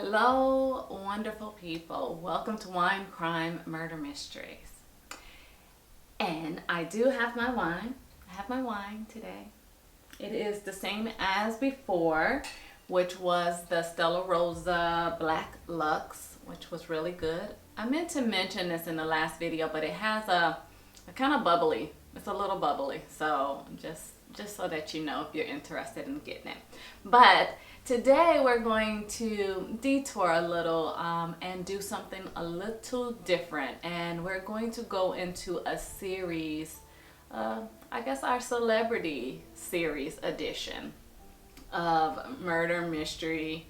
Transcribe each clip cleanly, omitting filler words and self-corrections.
Hello, wonderful people. Welcome to Wine, Crime, Murder Mysteries. And I do have my wine. I have my wine today. It is the same as before, which was the Stella Rosa Black Lux, which was really good. I meant to mention this in the last video, but it has a kind of bubbly. It's a little bubbly, so just so that you know if you're interested in getting it. But today we're going to detour a little and do something a little different, and we're going to go into a series, I guess our celebrity series edition of murder, mystery,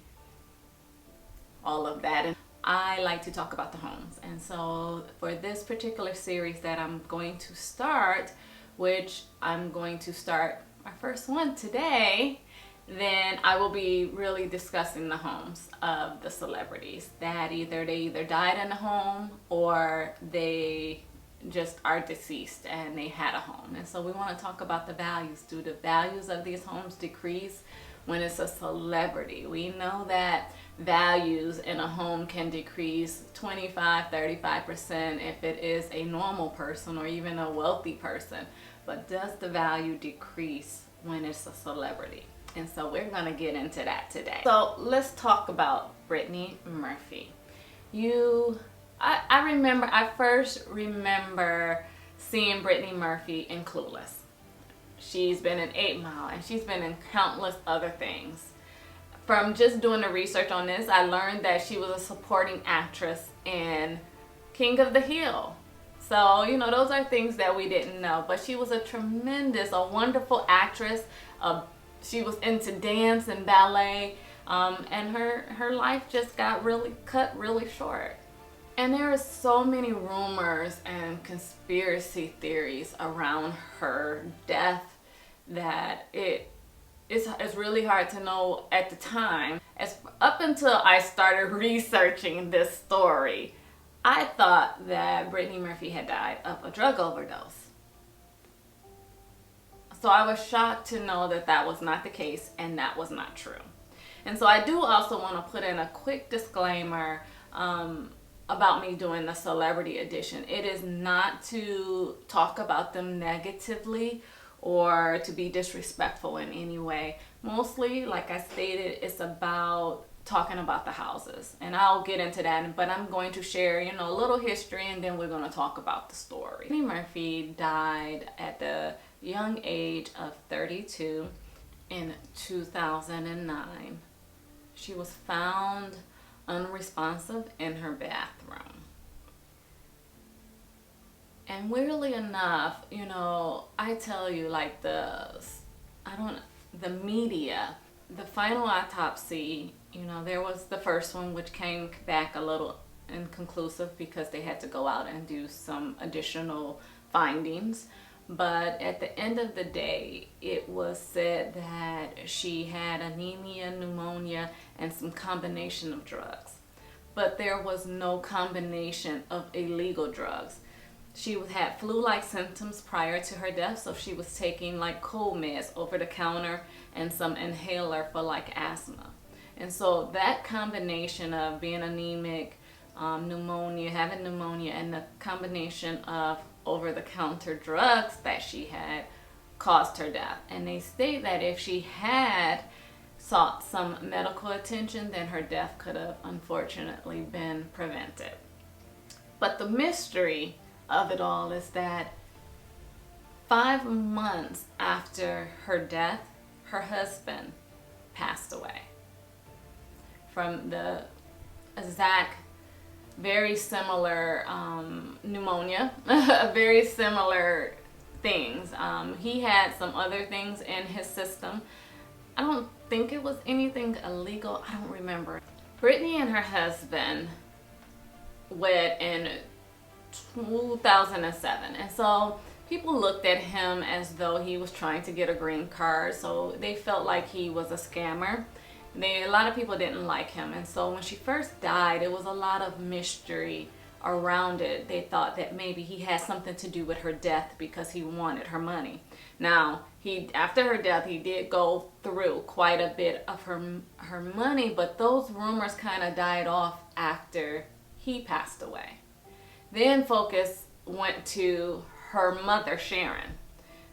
all of that. And I like to talk about the homes, and so for this particular series that I'm going to start, which I'm going to start our first one today, then I will be really discussing the homes of the celebrities that they either died in a home or they just are deceased and they had a home. And so we want to talk about the values. Do the values of these homes decrease when it's a celebrity? We know that values in a home can decrease 25-35% if it is a normal person or even a wealthy person. But does the value decrease when it's a celebrity? And so we're gonna get into that today. So let's talk about Brittany Murphy. I first remember seeing Brittany Murphy in Clueless. She's been in 8 Mile and she's been in countless other things. From just doing the research on this, I learned that she was a supporting actress in King of the Hill. So, you know, those are things that we didn't know. But she was a wonderful actress. She was into dance and ballet, and her life just got cut really short. And there are so many rumors and conspiracy theories around her death that it's really hard to know at the time. Up until I started researching this story, I thought that Brittany Murphy had died of a drug overdose. So I was shocked to know that that was not the case and that was not true. And so I do also want to put in a quick disclaimer about me doing the celebrity edition. It is not to talk about them negatively or to be disrespectful in any way. Mostly, like I stated, it's about talking about the houses, and I'll get into that, but I'm going to share, you know, a little history, and then we're going to talk about the story. Brittany Murphy died at the young age of 32 in 2009. She was found unresponsive in her bathroom. And weirdly enough, you know, I tell you, like the media, the final autopsy, you know, there was the first one which came back a little inconclusive because they had to go out and do some additional findings. But at the end of the day, it was said that she had anemia, pneumonia, and some combination of drugs. But there was no combination of illegal drugs. She had flu-like symptoms prior to her death, so she was taking like cold meds over the counter and some inhaler for like asthma. And so that combination of being anemic, having pneumonia, and the combination of over-the-counter drugs that she had caused her death. And they state that if she had sought some medical attention, then her death could have unfortunately been prevented. But the mystery of it all is that 5 months after her death, her husband passed away from the exact very similar pneumonia, very similar things. He had some other things in his system. I don't think it was anything illegal. I don't remember. Brittany and her husband wed in 2007, and so people looked at him as though he was trying to get a green card, so they felt like he was a scammer. A lot of people didn't like him, and so when she first died, it was a lot of mystery around it. They thought that maybe he had something to do with her death because he wanted her money. Now, after her death, he did go through quite a bit of her money, but those rumors kind of died off after he passed away. Then focus went to her mother, Sharon.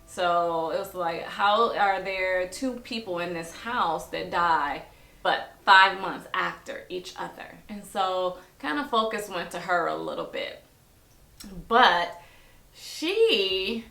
So it was like, how are there two people in this house that die but 5 months after each other? And so kind of focus went to her a little bit. But she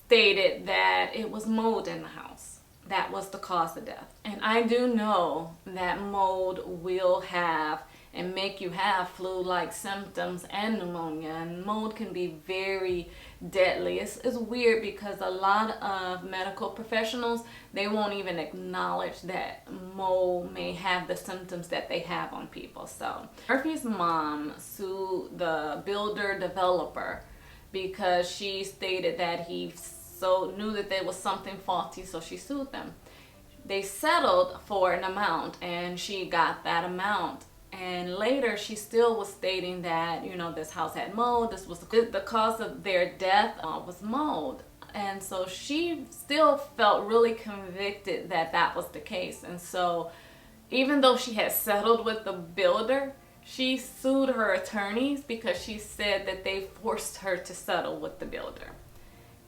stated that it was mold in the house that was the cause of death. And I do know that mold will have and make you have flu-like symptoms and pneumonia, and mold can be very deadly. It's weird because a lot of medical professionals, they won't even acknowledge that mold may have the symptoms that they have on people. So Murphy's mom sued the builder developer because she stated that he knew that there was something faulty, so she sued them. They settled for an amount and she got that amount. And later she still was stating that, you know, this house had mold. This was the cause of their death was mold. And so she still felt really convicted that that was the case. And so even though she had settled with the builder, she sued her attorneys because she said that they forced her to settle with the builder.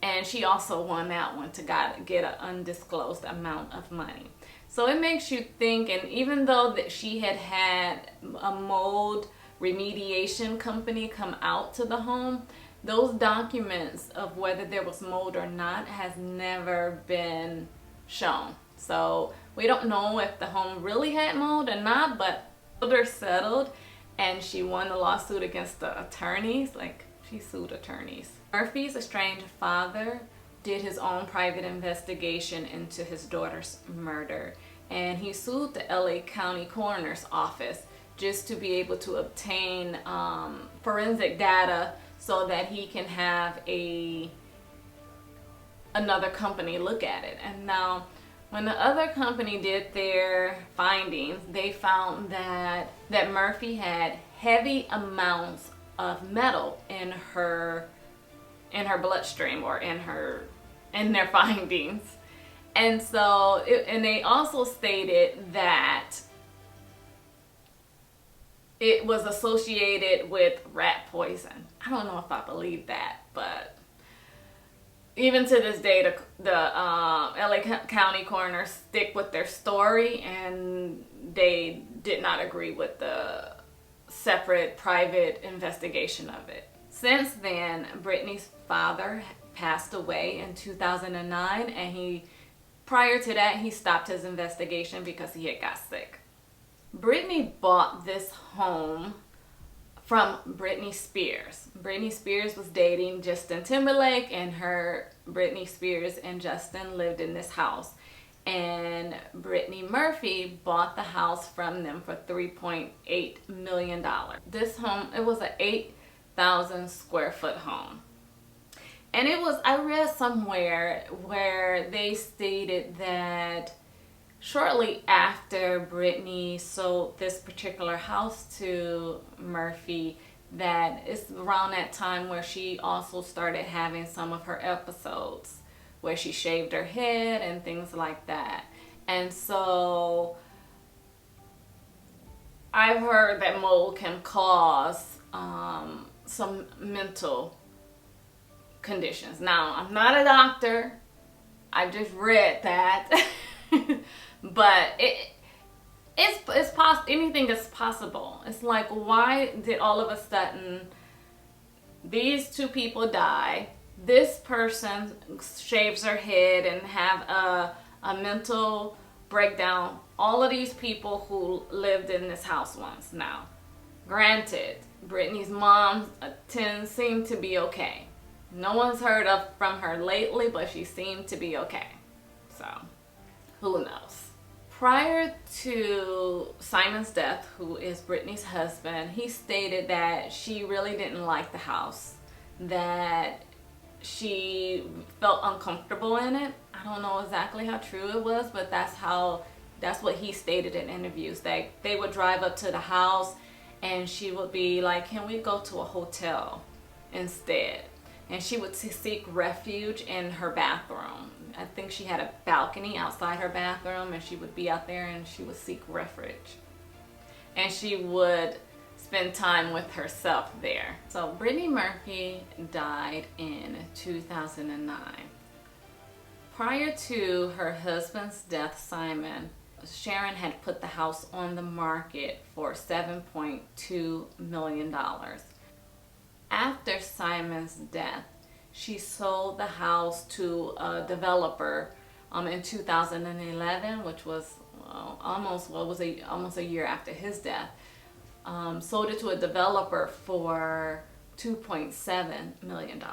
And she also won that one to get an undisclosed amount of money. So it makes you think, and even though that she had a mold remediation company come out to the home, those documents of whether there was mold or not has never been shown. So we don't know if the home really had mold or not, but the builder settled and she won the lawsuit against the attorneys. Like, she sued attorneys. Murphy's estranged father did his own private investigation into his daughter's murder, and he sued the LA County Coroner's Office just to be able to obtain forensic data so that he can have another company look at it. And now when the other company did their findings, they found that Murphy had heavy amounts of metal in her bloodstream, or in their findings. And so and they also stated that it was associated with rat poison. I don't know if I believe that, but even to this day, the LA County coroner stick with their story, and they did not agree with the separate private investigation of it. Since then, Brittany's father passed away in 2009, and prior to that, he stopped his investigation because he had got sick. Brittany bought this home from Britney Spears. Britney Spears was dating Justin Timberlake, and Britney Spears and Justin lived in this house. And Brittany Murphy bought the house from them for $3.8 million. This home, it was an 8,000 square foot home. And I read somewhere where they stated that shortly after Brittany sold this particular house to Murphy, that it's around that time where she also started having some of her episodes where she shaved her head and things like that. And so I've heard that mold can cause some mental conditions. Now, I'm not a doctor. I just read that. But it's possible. Anything is possible. It's like, why did all of a sudden these two people die? This person shaves her head and have a mental breakdown. All of these people who lived in this house once. Now, granted, Brittany's mom seemed to be okay. No one's heard from her lately, but she seemed to be okay. So, who knows? Prior to Simon's death, who is Brittany's husband, he stated that she really didn't like the house, that she felt uncomfortable in it. I don't know exactly how true it was, but that's what he stated in interviews. They would drive up to the house and she would be like, can we go to a hotel instead? And she would seek refuge in her bathroom. I think she had a balcony outside her bathroom, and she would be out there and she would seek refuge. And she would spend time with herself there. So Brittany Murphy died in 2009. Prior to her husband's death, Simon, Sharon had put the house on the market for $7.2 million. After Simon's death, she sold the house to a developer in 2011, which was almost a year after his death. Sold it to a developer for $2.7 million.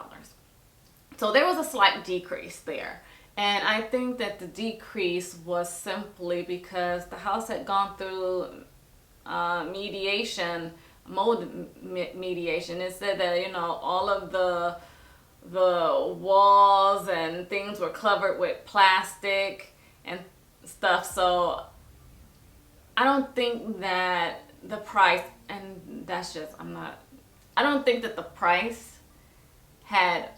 So there was a slight decrease there. And I think that the decrease was simply because the house had gone through mediation. It said that, you know, all of the walls and things were covered with plastic and stuff. So I don't think that the price, and that's just, I don't think that the price had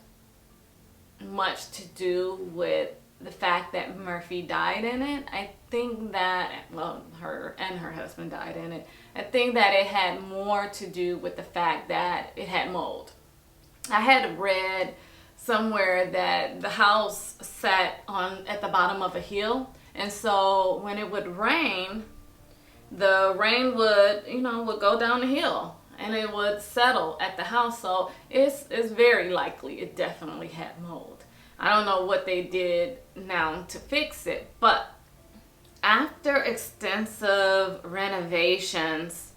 much to do with the fact that Murphy died in it. I think that, well, her and her husband died in it. I think that it had more to do with the fact that it had mold. I had read somewhere that the house sat at the bottom of a hill, and so when it would rain, the rain would go down the hill and it would settle at the house. So it's very likely it definitely had mold. I don't know what they did now to fix it, but after extensive renovations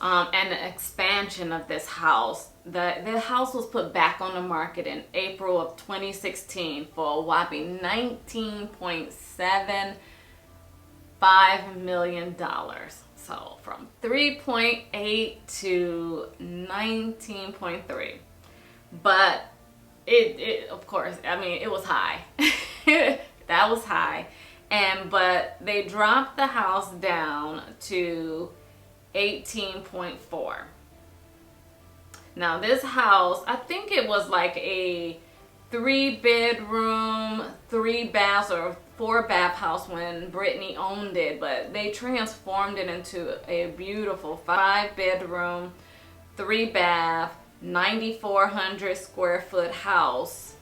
and the expansion of this house, the house was put back on the market in April of 2016 for a whopping $19.75 million. So from 3.8 to 19.3. But it of course, I mean, it was high. That was high. But they dropped the house down to 18.4. Now this house, I think it was like a 3-bedroom, 3 baths or 4-bath house when Brittany owned it, but they transformed it into a beautiful 5-bedroom, 3-bath, 9,400 square foot house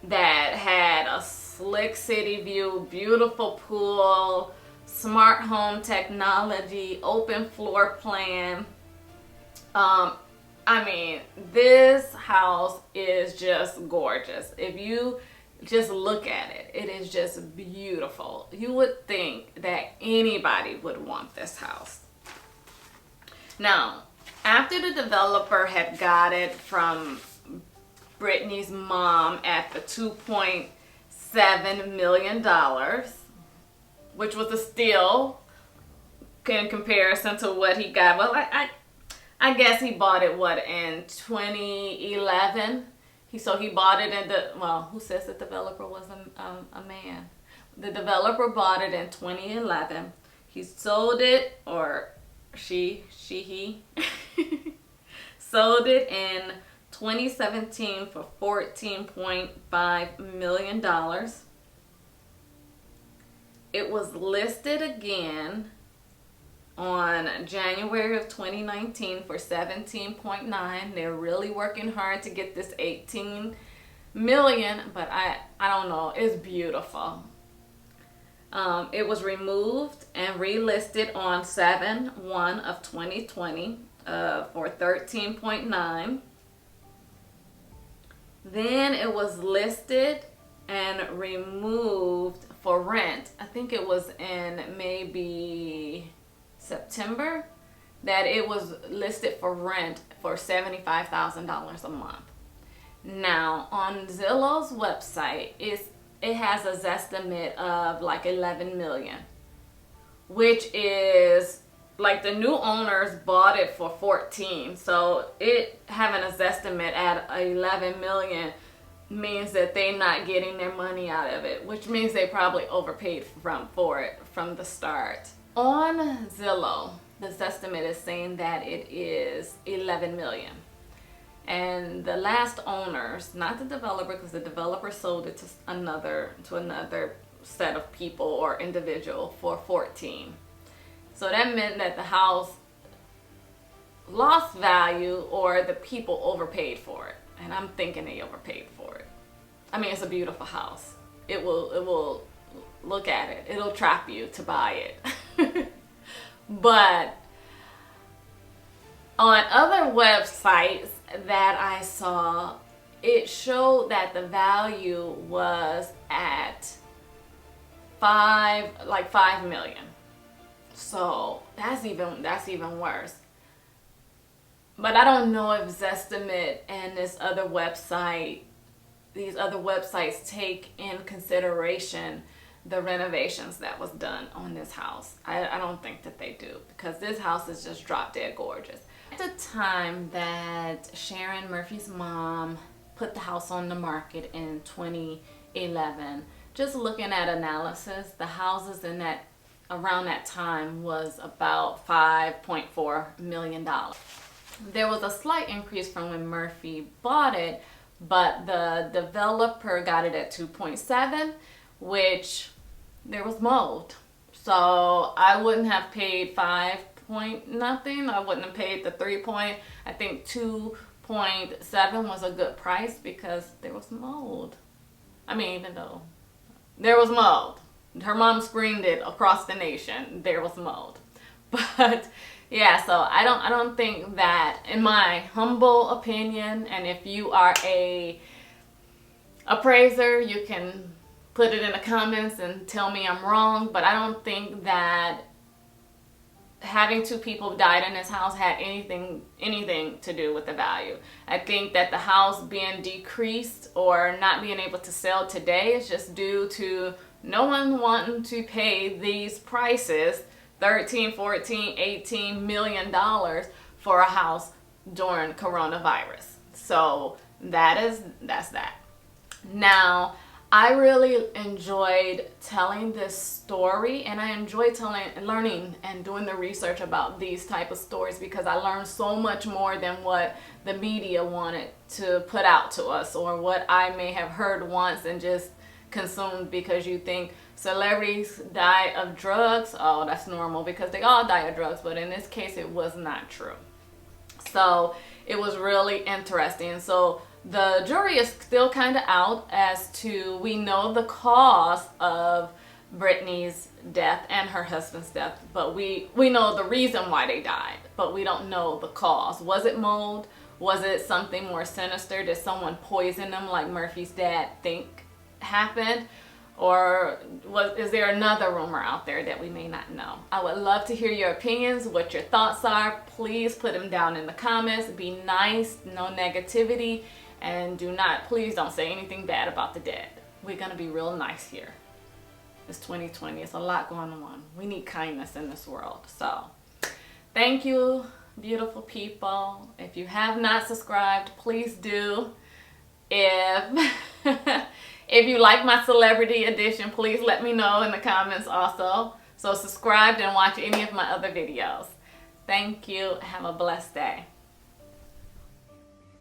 that had a slick city view, beautiful pool, smart home technology, open floor plan. I mean, this house is just gorgeous. If you just look at it, it is just beautiful. You would think that anybody would want this house. Now, after the developer had got it from Brittany's mom at the $2.7 million, which was a steal in comparison to what he got. Well, I guess he bought it, in 2011? So he bought it in who says the developer was a man? The developer bought it in 2011. He sold it, or he sold it in 2017 for $14.5 million. It was listed again on January of 2019 for 17.9. They're really working hard to get this 18 million, but I don't know. It's beautiful. It was removed and relisted on 7/1 of 2020 for 13.9. Then it was listed and removed for rent. I think it was in maybe September that it was listed for rent for $75,000 a month. Now on Zillow's website, it has a zestimate of like 11 million, which is like the new owners bought it for 14. So it having a zestimate at 11 million means that they're not getting their money out of it, which means they probably overpaid for it from the start. On Zillow, this estimate is saying that it is 11 million. And the last owners, not the developer, because the developer sold it to another set of people or individual for 14. So that meant that the house lost value, or the people overpaid for it. And I'm thinking they overpaid for it. I mean, it's a beautiful house. It will look at it. It'll trap you to buy it. But on other websites that I saw, it showed that the value was at 5 million. So that's even worse. But I don't know if Zestimate and these other websites take in consideration the renovations that was done on this house. I don't think that they do, because this house is just drop dead gorgeous. At the time that Sharon Murphy's mom put the house on the market in 2011, just looking at analysis, the houses in that around that time was about $5.4 million. There was a slight increase from when Murphy bought it, but the developer got it at 2.7, which there was mold. So I wouldn't have paid 5 point nothing. I wouldn't have paid the 3 point. I think 2.7 was a good price because there was mold. I mean, even though there was mold, her mom screamed it across the nation, there was mold. But yeah, so I don't think that, in my humble opinion, and if you are a appraiser, you can put it in the comments and tell me I'm wrong, but I don't think that having 2 people died in this house had anything to do with the value. I think that the house being decreased or not being able to sell today is just due to no one wanting to pay these prices, $13, $14, $18 million for a house during coronavirus. So that's that. Now, I really enjoyed telling this story, and I enjoy learning and doing the research about these type of stories, because I learned so much more than what the media wanted to put out to us, or what I may have heard once and just consumed, because you think celebrities die of drugs. Oh, that's normal because they all die of drugs. But in this case, it was not true. So it was really interesting. So the jury is still kind of out as to, we know the cause of Brittanys' death and her husband's death, but we know the reason why they died, but we don't know the cause. Was it mold? Was it something more sinister? Did someone poison them like Murphy's dad think happened? Or is there another rumor out there that we may not know? I would love to hear your opinions, what your thoughts are. Please put them down in the comments. Be nice, no negativity, and please don't say anything bad about the dead. We're gonna be real nice here. It's 2020, it's a lot going on. We need kindness in this world. So thank you, beautiful people. If you have not subscribed, please do. If you like my celebrity edition, please let me know in the comments also. So subscribe and watch any of my other videos. Thank you. Have a blessed day.